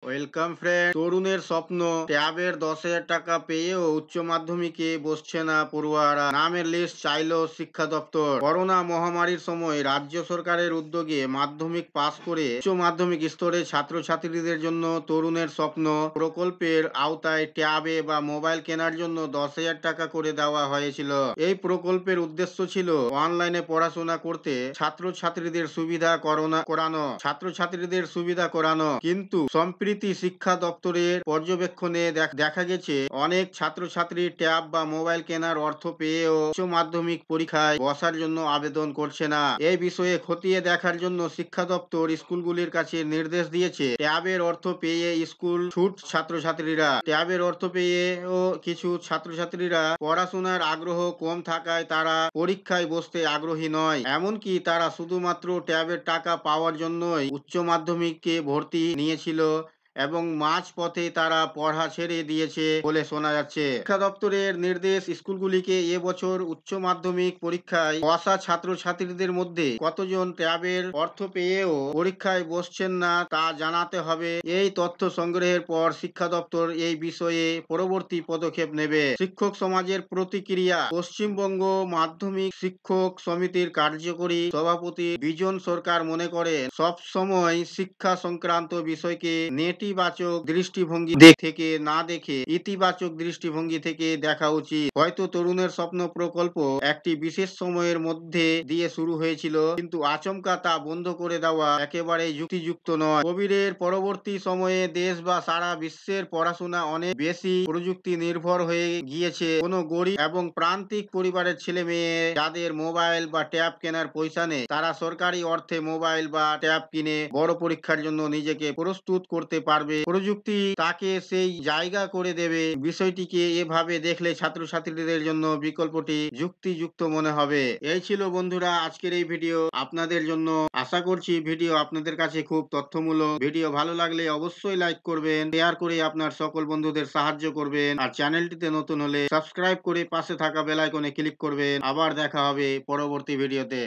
Welcome friend. তরুণের স্বপ্ন ট্যাবের 10,000 টাকা পেয়েও উচ্চ মাধ্যমিকে বসছে না পড়ুয়ারা। নামের লিস্ট চাইলো শিক্ষা দপ্তর। করোনা মহামারীর সময় রাজ্য সরকারের উদ্যোগে মাধ্যমিক পাশ করে উচ্চ মাধ্যমিক স্তরে ছাত্রছাত্রীদের জন্য তরুণের স্বপ্ন প্রকল্পের আওতায় ট্যাবে বা মোবাইল কেনার জন্য 10,000 টাকা করে দেওয়া হয়েছিল। এই প্রকল্পের উদ্দেশ্য ছিল অনলাইনে পড়াশোনা করতে ছাত্রছাত্রীদের সুবিধা করানো। কিন্তু সম্প্রতি শিক্ষা দপ্তরের পর্যবেক্ষণে দেখা গেছে অনেক ছাত্রছাত্রী ট্যাব বা মোবাইল কেনার অর্থ পেয়েও উচ্চ মাধ্যমিক পরীক্ষায় বসার জন্য আবেদন করছে না। এই বিষয়ে খতিয়ে দেখার জন্য শিক্ষা দপ্তর স্কুলগুলির কাছে নির্দেশ দিয়েছে। ট্যাবের অর্থ পেয়ে স্কুল ছুট ছাত্রছাত্রীরা। ট্যাবের অর্থ পেয়েও কিছু ছাত্রছাত্রীরা পড়াশোনার আগ্রহ কম থাকায় তারা পরীক্ষায় বসতে আগ্রহী নয়। এমনকি তারা শুধুমাত্র ট্যাবের টাকা পাওয়ার জন্যই উচ্চ মাধ্যমিকে ভর্তি নিয়েছিল এবং মাঝপথে তারা পড়া ছেড়ে দিয়েছে বলে শোনা যাচ্ছে। শিক্ষা দপ্তরের নির্দেশ, স্কুলগুলিকে এবছর উচ্চ মাধ্যমিক পরীক্ষায় বসা ছাত্রছাত্রীদের মধ্যে কতজন ট্যাবের অর্থ পেয়েও পরীক্ষায় বসছেন না তা জানাতে হবে। এই তথ্য সংগ্রহের পর শিক্ষা দপ্তর এই বিষয়ে পরবর্তী পদক্ষেপ নেবে। শিক্ষক সমাজের প্রতিক্রিয়া। পশ্চিমবঙ্গ মাধ্যমিক শিক্ষক সমিতির কার্যকরী সভাপতি বিজন সরকার মনে করেন, সব সময় শিক্ষা সংক্রান্ত বিষয়কে নেতিবাচক দৃষ্টিভঙ্গি থেকে না দেখে ইতিবাচক দৃষ্টিভঙ্গি থেকে দেখা উচিত। হয়তো তরুণের স্বপ্ন প্রকল্প একটি বিশেষ সময়ের মধ্যে দিয়ে শুরু হয়েছিল, কিন্তু আচমকা তা বন্ধ করে দেওয়া একেবারে যুক্তিযুক্ত নয়। কোভিডের পরবর্তী সময়ে দেশ বা সারা বিশ্বের পড়াশোনা অনেক বেশি প্রযুক্তি নির্ভর হয়ে গিয়েছে। কোনো গরিব এবং প্রান্তিক পরিবারের ছেলে মেয়ে যাদের মোবাইল বা ট্যাব কেনার পয়সা নেই, তারা সরকারি অর্থে মোবাইল বা ট্যাব কিনে বড় পরীক্ষার জন্য নিজেকে প্রস্তুত করতে পারবে। প্রযুক্তি তাকে সেই জায়গা করে দেবে। বিষয়টিকে এভাবে দেখলে ছাত্রছাত্রীদের জন্য বিকল্পটি যুক্তিযুক্ত মনে হবে। এই ছিল বন্ধুরা আজকের এই ভিডিও আপনাদের জন্য। আশা করছি ভিডিও আপনাদের কাছে খুব তথ্যমূলক। ভিডিও ভালো লাগলে অবশ্যই লাইক করবেন, শেয়ার করে আপনার সকল বন্ধুদের সাহায্য করবেন, আর চ্যানেলটিতে নতুন হলে সাবস্ক্রাইব করে পাশে থাকা বেল আইকনে ক্লিক করবেন। আবার দেখা হবে পরবর্তী ভিডিওতে।